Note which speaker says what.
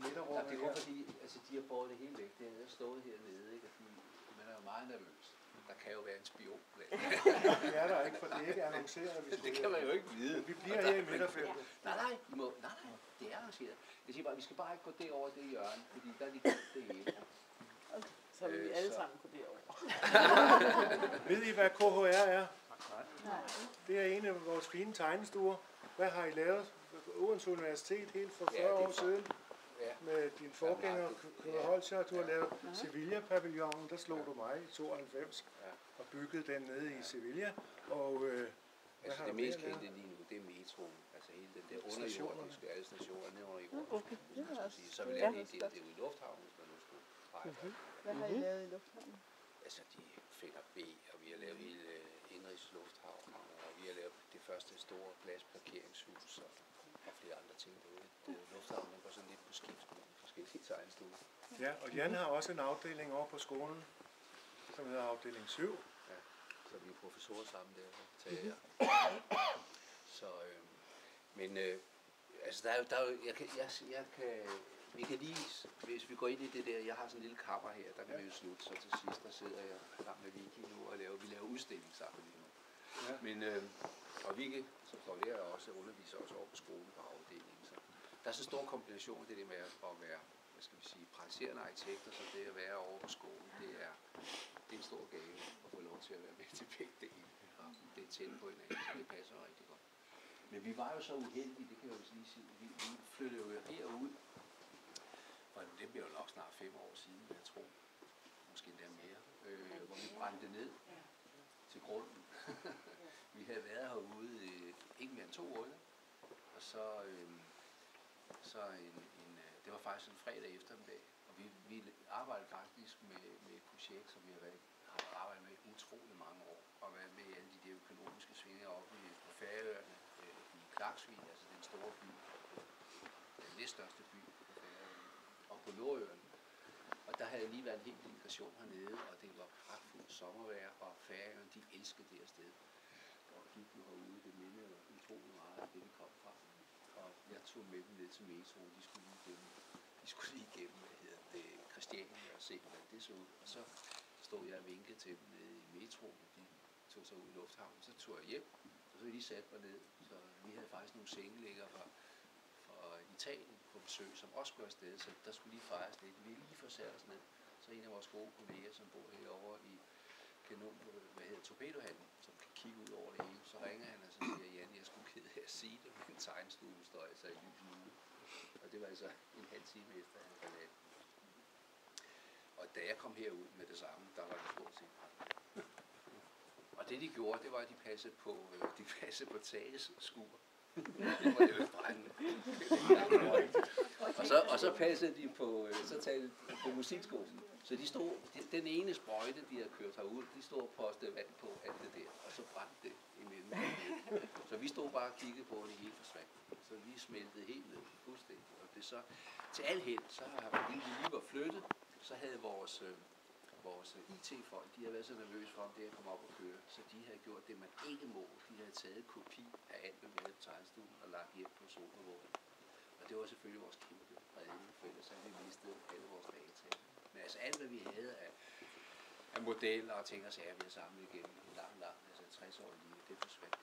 Speaker 1: midterrummet.
Speaker 2: Det er kun fordi, altså de har båret det hele væk. Det har stået hernede, ikke? Og man er jo meget nervøs. Der kan jo være en spion blandt.
Speaker 1: Det er der ikke, for det er ikke annonceret.
Speaker 2: Det kan man jo ikke vide.
Speaker 1: Vi bliver her i midterfeltet.
Speaker 2: Nej, det er arrangeret. Jeg siger bare, vi skal bare ikke gå derover det hjørne, fordi der er de gjort det hele.
Speaker 3: Okay. Så vil vi alle sammen gå derover.
Speaker 1: Ved I, hvad KHR er?
Speaker 3: Nej.
Speaker 1: Det er en af vores fine tegnestuer. Hvad har I lavet? Odense Universitet helt for 40 år siden.
Speaker 2: Ja.
Speaker 1: Med din forgænger, Knud Holscher. Du har lavet Sevilla-pavillonen. Der slog du mig i 92 og byggede den nede i Sevilla. Og
Speaker 2: altså det mest kendte lige nu, det er metroen. Altså hele den der underjordiske, alle stationer nede under jorden.
Speaker 3: Okay.
Speaker 2: Så vil jeg lige det i lufthavnen, hvis man nu skulle pege.
Speaker 3: Hvad har I lavet i lufthavnen?
Speaker 2: Altså de finder B, og vi har lavet hele Indenrigs Lufthavn, og vi har lavet det første store glasparkeringshus og flere andre ting derude. Lufthavnen går sådan lidt på skift med forskellige tegnstuer.
Speaker 1: Ja, og Jan har også en afdeling over på skolen, som hedder afdeling 7.
Speaker 2: Ja, så vi er professorer sammen der. Så, men altså der er jo, vi kan lige, hvis vi går ind i det der, jeg har sådan en lille kammer her, der kan vi jo slutte, så til sidst, der sidder jeg sammen med Vicky nu og vi laver udstilling sammen lige nu. Ja. Men, og Vicky, som står der, også underviser også over på skolen på afdelingen, så der er så stor kombination det med at være, hvad skal vi sige, praktiserende arkitekter, så det at være over på skolen, det er en stor gave at få lov til at være med til begge dele. Det er tæt på hinanden, så det passer rigtig godt. Men vi var jo så uheldige, det kan jeg jo lige sige, vi flyttede jo herud, og det bliver jo nok snart 5 år siden, jeg tror, måske endda mere, hvor vi brændte ned til grunden. Vi havde været herude ikke mere end 2 år, og så det var faktisk en fredag eftermiddag, og vi arbejdede faktisk med et projekt, som vi har arbejdet med utrolig mange år, og været med i alle de der økonomiske svinger oppe på Færøerne, i Klaksvik, altså den store by, den næststørste by på Færøerne, og på Nordøen. Og der havde lige været en hel delegation hernede, og det var pragtfuldt sommervejr, og Færøerne, de elskede det her sted. Og gik jo herude, det mindede utrolig meget af det, vi kom fra. Og jeg tog med dem ned til metroen, de skulle lige igennem, Christiania og se, hvordan det så ud. Og så stod jeg og vinkede til dem nede i metroen, de tog sig ud i lufthavnen, så tog jeg hjem, og så de satte mig ned. Så vi havde faktisk nogle sengelægger fra Italien på besøg, som også skulle afsted, så der skulle lige fejres lidt. Vi lige få sat os ned. Så en af vores gode kolleger, som bor herovre i Torpedohandlen, som kan kigge ud over det hele, så ringer han og så siger, Jan, jeg skulle kede af at sige det, men tegnestuen står altså i lys nu. Og det var altså en halv time efter, han var forladt. Og da jeg kom herud med det samme, der var det stort set. Og det de gjorde, det var, at de passede på Tages skur. Det var jo brændende. Og så passede de på musikskolen. Så de stod, den ene sprøjte, de havde kørt herud, de stod og postede vand på alt det der, og så brændte det imellem. Så vi stod bare og kiggede på, at det hele forsvandt. Så vi smeltede helt ned, fuldstændig. Og det så, til al held, så har vi lige var flyttet, så havde vores IT-folk, de havde været så nervøse for, om det her kom op og køre, så de havde gjort det, man ikke må. De havde taget kopi af alt, hvad vi havde på tegnestuen og lagt hjem på sofabordet. Og det var selvfølgelig vores kæmpe redning, for ellers havde vi mistet alle vores data. Men altså alt, hvad vi havde af modeller og ting og sager, vi havde samlet igennem en lang, altså 60 år lige, det forsvandt.